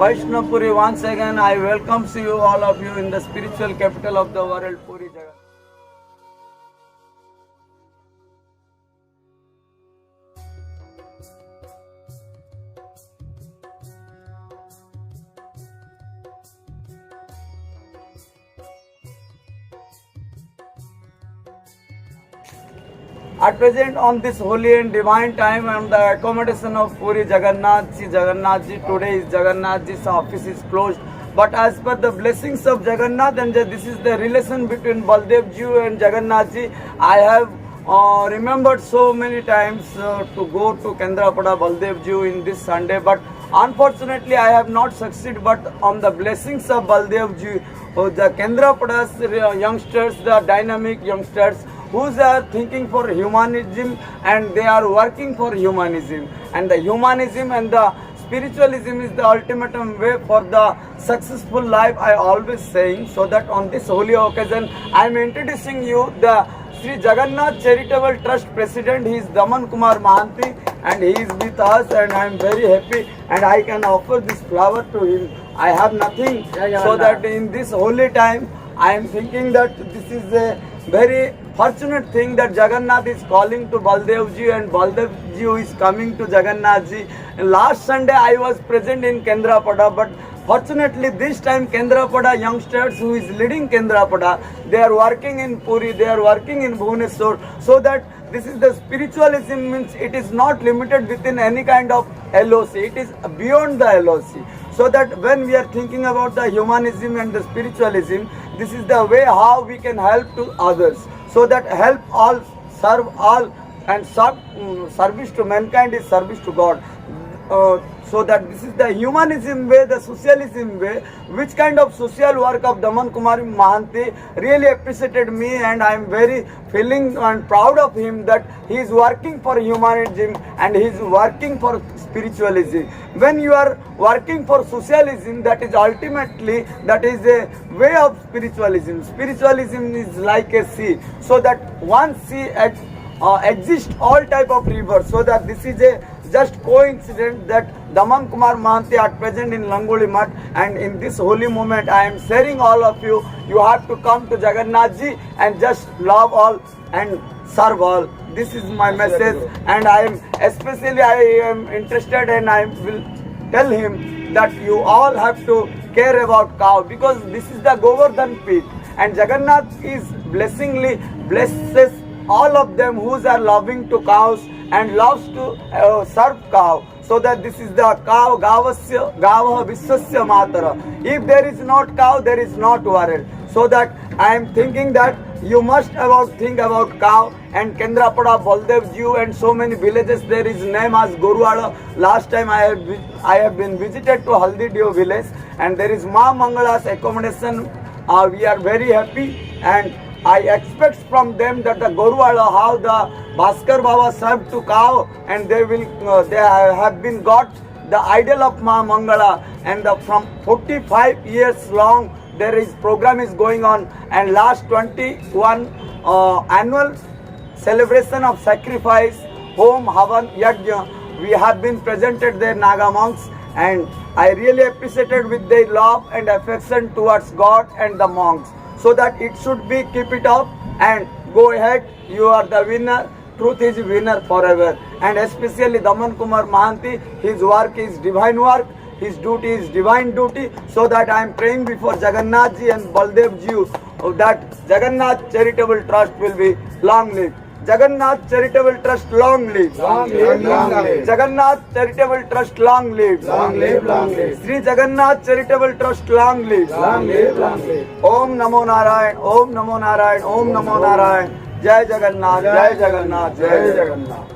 Vaishnav Puri. Once again, I welcome you all of you in the spiritual capital of the world, Puri Jagannath. At present, on this holy and divine time, and the accommodation of Puri Jagannath Ji, today is Jagannath Ji's office is closed. But as per the blessings of Jagannath, and this is the relation between Baldev Ji and Jagannath Ji, I have remembered so many times to go to Kendrapada Baldev Ji in this Sunday. But unfortunately, I have not succeeded. But on the blessings of Baldev Ji, the Kendrapada's youngsters, the dynamic youngsters, who are thinking for humanism and they are working for humanism, and the humanism and the spiritualism is the ultimate way for the successful life, I always saying. So that on this holy occasion I am introducing you the Sri Jagannath Charitable Trust President. He is Daman Kumar Mahanti and he is with us, and I am very happy and I can offer this flower to him. I have nothing, so that in this holy time I am thinking that this is a very fortunate thing that Jagannath is calling to Baldev Ji and Baldev Ji is coming to Jagannath Ji. Last Sunday I was present in Kendrapada, but fortunately this time Kendrapada youngsters who is leading Kendrapada, they are working in Puri, they are working in Bhubaneswar, so that this is the spiritualism, means it is not limited within any kind of LOC, it is beyond the LOC. So that when we are thinking about the humanism and the spiritualism, this is the way how we can help to others. So that help all, serve all, and service to mankind is service to God. So that this is the humanism way, the socialism way, which kind of social work of Daman Kumar Mahanti really appreciated me, and I am very feeling and proud of him that he is working for humanism and he is working for spiritualism. When you are working for socialism, that is ultimately, that is a way of spiritualism. Spiritualism is like a sea, so that one sea exists all type of rivers. So that this is a just coincidence that Daman Kumar Mahanti at present in Langoli Math, and in this holy moment I am sharing all of you. You have to come to Jagannath Ji and just love all and serve all. This is my message, and I am interested, and I will tell him that you all have to care about cow, because this is the Govardhan peak, and Jagannath is blessingly blesses all of them who are loving to cows and loves to serve cow. So that this is the cow, gavasya vishwasya matara. If there is not cow, there is not world. So that I am thinking that you must think about cow, and Kendrapada, Baldev Ji, and so many villages. There is name as Goruwada. Last time I have been visited to Haldidio village, and there is Ma Mangala's accommodation. We are very happy, and I expect from them that the Goruwada, how the Bhaskar Baba served to cow, and they have been got the idol of Ma Mangala, and from 45 years long there is program is going on, and last 21 annual celebration of sacrifice, Home Havan Yajna, we have been presented there, Naga monks, and I really appreciated with their love and affection towards God and the monks. So that it should be, keep it up and go ahead. You are the winner. Truth is winner forever. And especially Daman Kumar Mahanti, his work is divine work, his duty is divine duty. So that I am praying before Jagannath Ji and Baldev Ji that Jagannath Charitable Trust will be long lived. Jagannath Charitable Trust long live. Long live, long live. Jagannath Charitable Trust long live. Long live, long live. Sri Jagannath Charitable Trust long live. Long live, long live. Om Namo Narayan, Om Namo Narayan, Om Namo Narayan. Jai Jagannath, Jai Jagannath, Jai Jagannath.